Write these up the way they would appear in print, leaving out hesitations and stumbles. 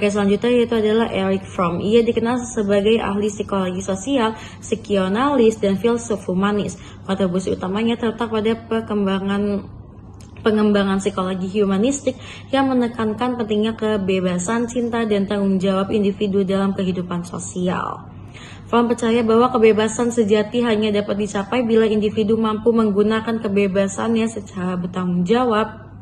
Oke, selanjutnya yaitu adalah Erich Fromm. Ia dikenal sebagai ahli psikologi sosial, psikioanalis, dan filsuf humanis. Kontribusi utamanya terletak pada pengembangan psikologi humanistik yang menekankan pentingnya kebebasan, cinta, dan tanggung jawab individu dalam kehidupan sosial. Fromm percaya bahwa kebebasan sejati hanya dapat dicapai bila individu mampu menggunakan kebebasannya secara bertanggung jawab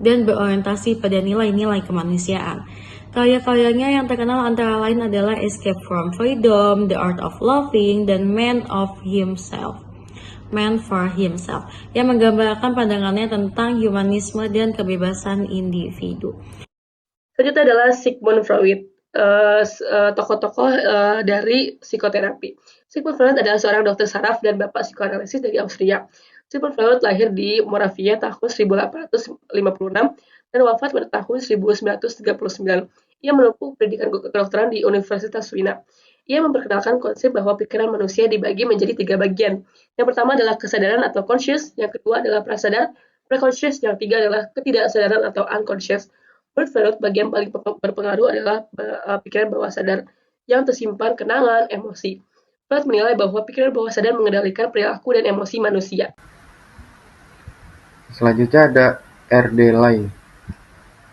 dan berorientasi pada nilai-nilai kemanusiaan. Karya-karyanya yang terkenal antara lain adalah Escape from Freedom, The Art of Loving, dan Man for Himself, yang menggambarkan pandangannya tentang humanisme dan kebebasan individu. Selanjutnya adalah Sigmund Freud, tokoh-tokoh dari psikoterapi. Sigmund Freud adalah seorang dokter saraf dan bapak psikoanalisis dari Austria. Sigmund Freud lahir di Moravia tahun 1856 dan wafat pada tahun 1939. Ia menempuh pendidikan kedokteran di Universitas Wina. Ia memperkenalkan konsep bahwa pikiran manusia dibagi menjadi 3 bagian. Yang pertama adalah kesadaran atau conscious, yang kedua adalah prasadar, preconscious, yang ketiga adalah ketidaksadaran atau unconscious. Menurut Freud, bagian paling berpengaruh adalah pikiran bawah sadar yang tersimpan kenangan, emosi. Freud menilai bahwa pikiran bawah sadar mengendalikan perilaku dan emosi manusia. Selanjutnya ada R.D. Laing.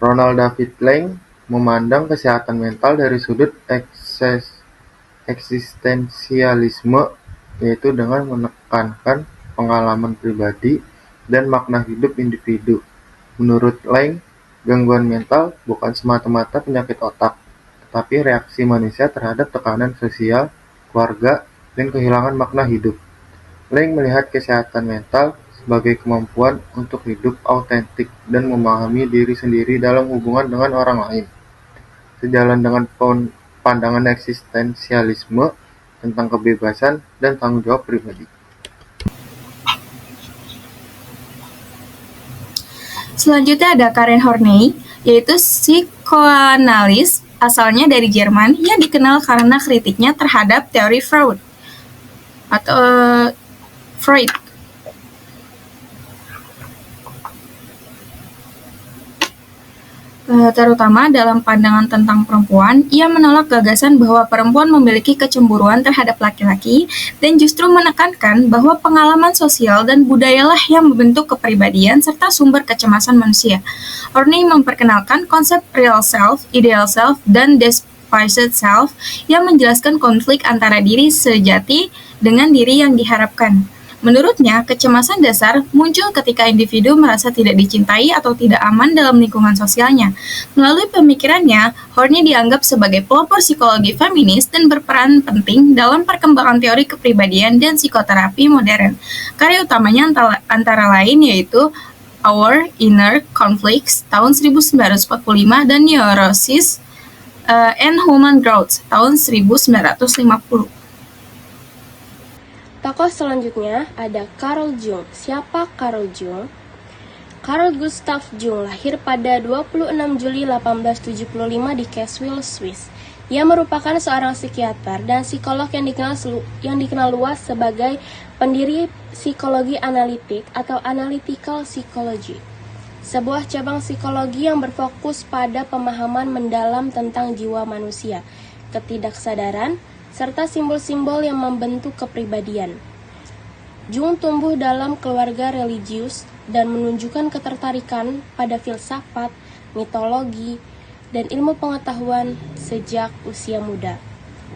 Ronald David Laing memandang kesehatan mental dari sudut eksistensialisme, yaitu dengan menekankan pengalaman pribadi dan makna hidup individu. Menurut Laing, gangguan mental bukan semata-mata penyakit otak, tetapi reaksi manusia terhadap tekanan sosial, keluarga, dan kehilangan makna hidup. Laing melihat kesehatan mental sebagai kemampuan untuk hidup autentik dan memahami diri sendiri dalam hubungan dengan orang lain. Sejalan dengan pandangan eksistensialisme tentang kebebasan dan tanggung jawab pribadi. Selanjutnya ada Karen Horney, yaitu psikoanalis asalnya dari Jerman yang dikenal karena kritiknya terhadap teori Freud. Terutama dalam pandangan tentang perempuan, ia menolak gagasan bahwa perempuan memiliki kecemburuan terhadap laki-laki dan justru menekankan bahwa pengalaman sosial dan budayalah yang membentuk kepribadian serta sumber kecemasan manusia. Horney memperkenalkan konsep real self, ideal self, dan despised self yang menjelaskan konflik antara diri sejati dengan diri yang diharapkan. Menurutnya, kecemasan dasar muncul ketika individu merasa tidak dicintai atau tidak aman dalam lingkungan sosialnya. Melalui pemikirannya, Horney dianggap sebagai pelopor psikologi feminis dan berperan penting dalam perkembangan teori kepribadian dan psikoterapi modern. Karya utamanya antara lain yaitu Our Inner Conflicts tahun 1945 dan Neurosis and Human Growth tahun 1950. Tokoh selanjutnya ada Carl Jung. Siapa Carl Jung? Carl Gustav Jung lahir pada 26 Juli 1875 di Kassel, Swiss. Ia merupakan seorang psikiater dan psikolog yang dikenal luas sebagai pendiri psikologi analitik atau analytical psychology. Sebuah cabang psikologi yang berfokus pada pemahaman mendalam tentang jiwa manusia, ketidaksadaran, serta simbol-simbol yang membentuk kepribadian. Jung tumbuh dalam keluarga religius dan menunjukkan ketertarikan pada filsafat, mitologi, dan ilmu pengetahuan sejak usia muda.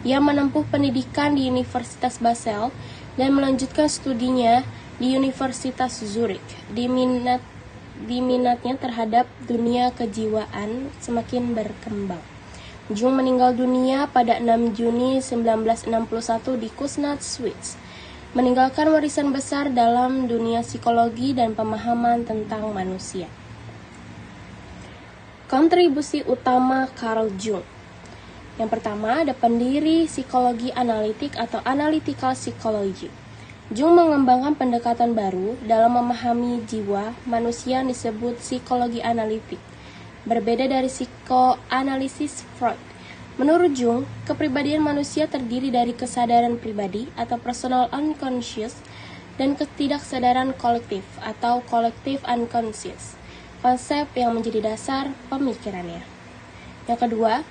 Ia menempuh pendidikan di Universitas Basel dan melanjutkan studinya di Universitas Zurich. Minatnya terhadap dunia kejiwaan semakin berkembang. Jung meninggal dunia pada 6 Juni 1961 di Kuznets, Swiss, meninggalkan warisan besar dalam dunia psikologi dan pemahaman tentang manusia. Kontribusi utama Carl Jung. Yang pertama ada pendiri psikologi analitik atau analytical psychology. Jung mengembangkan pendekatan baru dalam memahami jiwa manusia yang disebut psikologi analitik. Berbeda dari psikoanalisis Freud. Menurut Jung, kepribadian manusia terdiri dari kesadaran pribadi atau personal unconscious dan ketidaksadaran kolektif atau collective unconscious, konsep yang menjadi dasar pemikirannya. Yang kedua,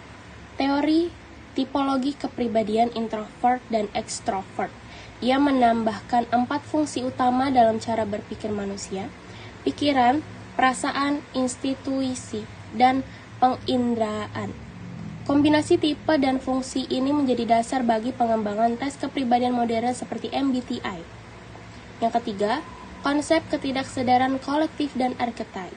teori tipologi kepribadian introvert dan extrovert. Ia menambahkan 4 fungsi utama dalam cara berpikir manusia: pikiran, perasaan, institusi, dan penginderaan. Kombinasi tipe dan fungsi ini menjadi dasar bagi pengembangan tes kepribadian modern seperti MBTI. Yang ketiga, konsep ketidaksadaran kolektif dan archetype.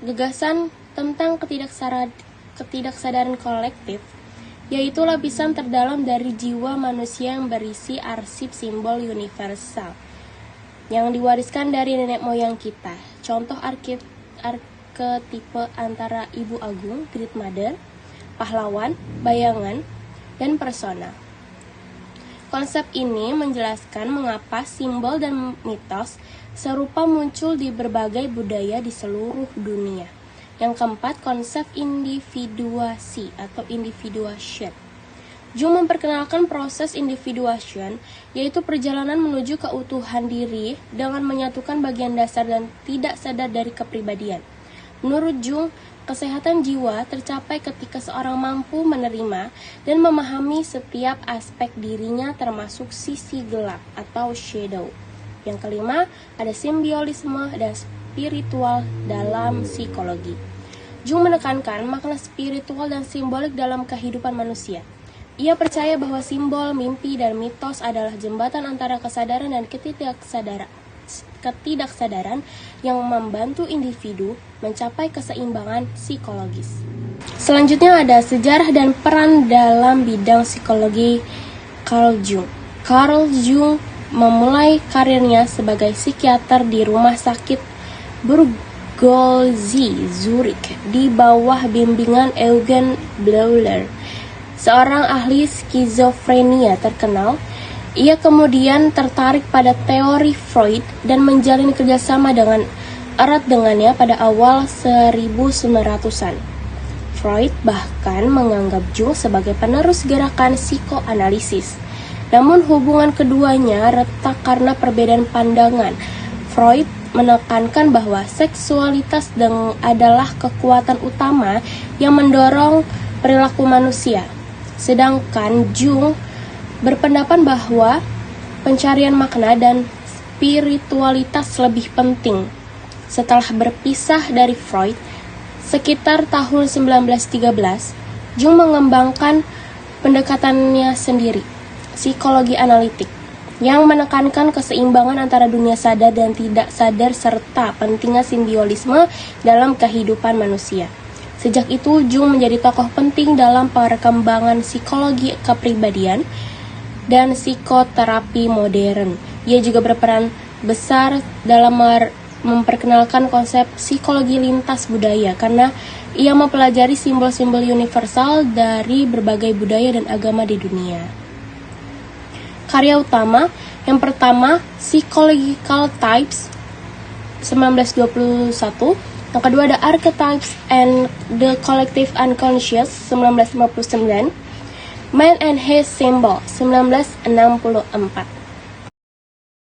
Gagasan tentang ketidaksadaran kolektif yaitu lapisan terdalam dari jiwa manusia yang berisi arsip simbol universal yang diwariskan dari nenek moyang kita. Contoh arketipe antara Ibu Agung, Great Mother, pahlawan, bayangan, dan persona. Konsep ini menjelaskan mengapa simbol dan mitos serupa muncul di berbagai budaya di seluruh dunia. Yang keempat, konsep individuasi atau individuation. Jung memperkenalkan proses individuation, yaitu perjalanan menuju keutuhan diri dengan menyatukan bagian dasar dan tidak sadar dari kepribadian. Menurut Jung, kesehatan jiwa tercapai ketika seorang mampu menerima dan memahami setiap aspek dirinya termasuk sisi gelap atau shadow. Yang kelima, ada simbiolisme dan spiritual dalam psikologi. Jung menekankan makna spiritual dan simbolik dalam kehidupan manusia. Ia percaya bahwa simbol, mimpi, dan mitos adalah jembatan antara kesadaran dan ketidaksadaran yang membantu individu mencapai keseimbangan psikologis. Selanjutnya ada sejarah dan peran dalam bidang psikologi Carl Jung. Carl Jung memulai karirnya sebagai psikiater di rumah sakit Burgosy, Zurich, di bawah bimbingan Eugen Bleuler, seorang ahli skizofrenia terkenal. Ia kemudian tertarik pada teori Freud dan menjalin kerjasama dengan erat dengannya pada awal 1900-an. Freud bahkan menganggap Jung sebagai penerus gerakan psikoanalisis. Namun hubungan keduanya retak karena perbedaan pandangan. Freud menekankan bahwa seksualitas adalah kekuatan utama yang mendorong perilaku manusia. Sedangkan Jung berpendapat bahwa pencarian makna dan spiritualitas lebih penting. Setelah berpisah dari Freud, sekitar tahun 1913, Jung mengembangkan pendekatannya sendiri, psikologi analitik, yang menekankan keseimbangan antara dunia sadar dan tidak sadar serta pentingnya simbiolisme dalam kehidupan manusia. Sejak itu, Jung menjadi tokoh penting dalam perkembangan psikologi kepribadian dan psikoterapi modern. Ia juga berperan besar dalam memperkenalkan konsep psikologi lintas budaya karena ia mempelajari simbol-simbol universal dari berbagai budaya dan agama di dunia. Karya utama yang pertama, Psychological Types 1921. Yang kedua ada Archetypes and the Collective Unconscious 1959. Man and His Symbol 1964.